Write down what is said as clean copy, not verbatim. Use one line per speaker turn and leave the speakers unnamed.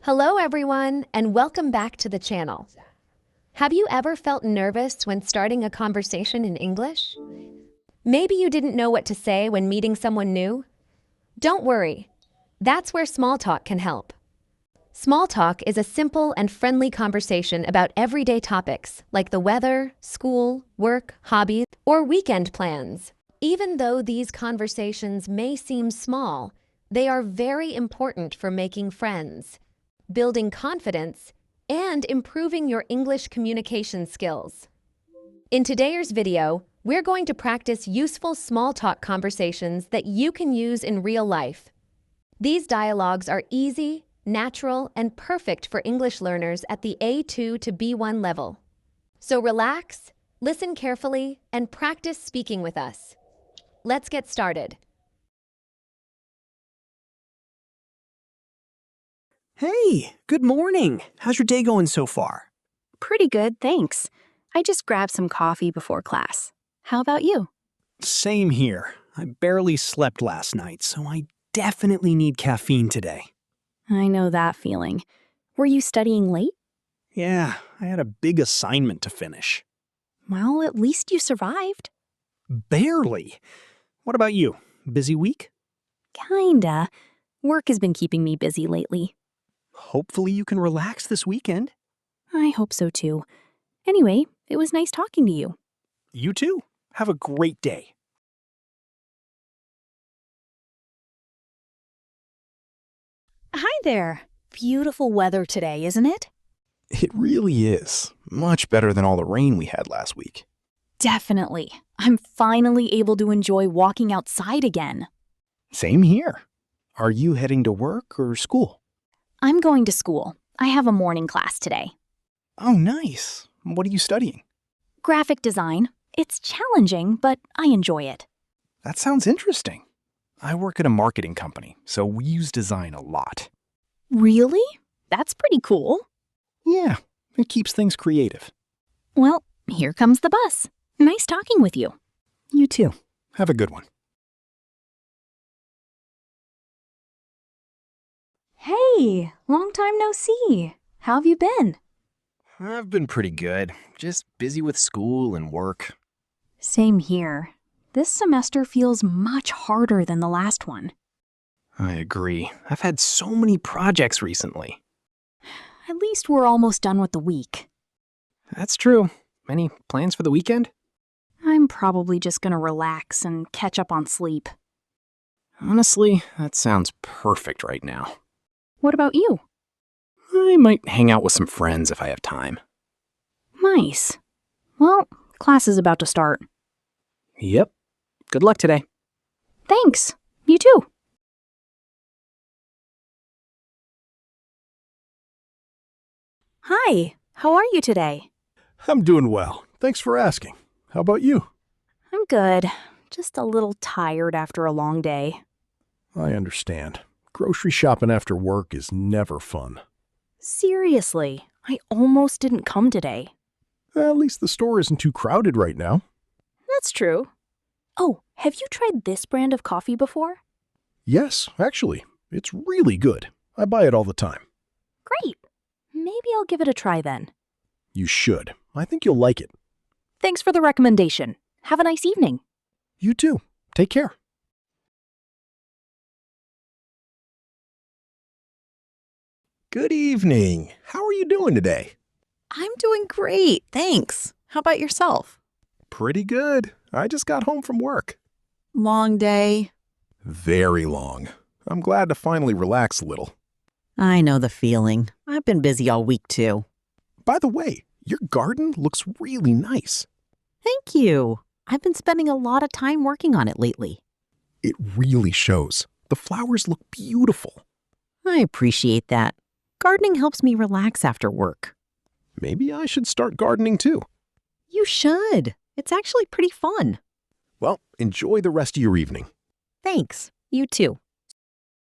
Hello everyone, and welcome back to the channel. Have you ever felt nervous when starting a conversation in English? Maybe you didn't know what to say when meeting someone new? Don't worry, that's where small talk can help. Small talk is a simple and friendly conversation about everyday topics like the weather, school, work, hobbies, or weekend plans. Even though these conversations may seem small, they are very important for making friends, building confidence, and improving your English communication skills. In today's video, we're going to practice useful small talk conversations that you can use in real life. These dialogues are easy, natural, and perfect for English learners at the A2 to B1 level. So relax, listen carefully, and practice speaking with us. Let's get started.
Hey, good morning. How's your day going so far?
Pretty good, thanks. I just grabbed some coffee before class. How about you?
Same here. I barely slept last night, so I definitely need caffeine today.
I know that feeling. Were you studying late?
Yeah, I had a big assignment to finish.
Well, at least you survived.
Barely. What about you? Busy week?
Kinda. Work has been keeping me busy lately.
Hopefully you can relax this weekend.
I hope so too. Anyway, it was nice talking to you.
You too. Have a great day.
Hi there. Beautiful weather today, isn't it?
It really is. Much better than all the rain we had last week.
Definitely. I'm finally able to enjoy walking outside again.
Same here. Are you heading to work or school?
I'm going to school. I have a morning class today.
Oh, nice. What are you studying?
Graphic design. It's challenging, but I enjoy it.
That sounds interesting. I work at a marketing company, so we use design a lot.
Really? That's pretty cool.
Yeah, it keeps things creative.
Well, here comes the bus. Nice talking with you.
You too. Have a good one.
Hey, long time no see. How have you been?
I've been pretty good. Just busy with school and work.
Same here. This semester feels much harder than the last one.
I agree. I've had so many projects recently.
At least we're almost done with the week.
That's true. Any plans for the weekend?
I'm probably just gonna relax and catch up on sleep.
Honestly, that sounds perfect right now.
What about you?
I might hang out with some friends if I have time.
Nice. Well, class is about to start.
Yep. Good luck today.
Thanks. You too. Hi, how are you today?
I'm doing well. Thanks for asking. How about you?
I'm good. Just a little tired after a long day.
I understand. Grocery shopping after work is never fun.
Seriously, I almost didn't come today.
At least the store isn't too crowded right now.
That's true. Oh, have you tried this brand of coffee before?
Yes, actually. It's really good. I buy it all the time.
Great. Maybe I'll give it a try then.
You should. I think you'll like it.
Thanks for the recommendation. Have a nice evening.
You too. Take care.
Good evening. How are you doing today?
I'm doing great, thanks. How about yourself?
Pretty good. I just got home from work.
Long day.
Very long. I'm glad to finally relax a little.
I know the feeling. I've been busy all week too.
By the way, your garden looks really nice.
Thank you. I've been spending a lot of time working on it lately.
It really shows. The flowers look beautiful.
I appreciate that. Gardening helps me relax after work.
Maybe I should start gardening too.
You should. It's actually pretty fun.
Well, enjoy the rest of your evening.
Thanks. You too.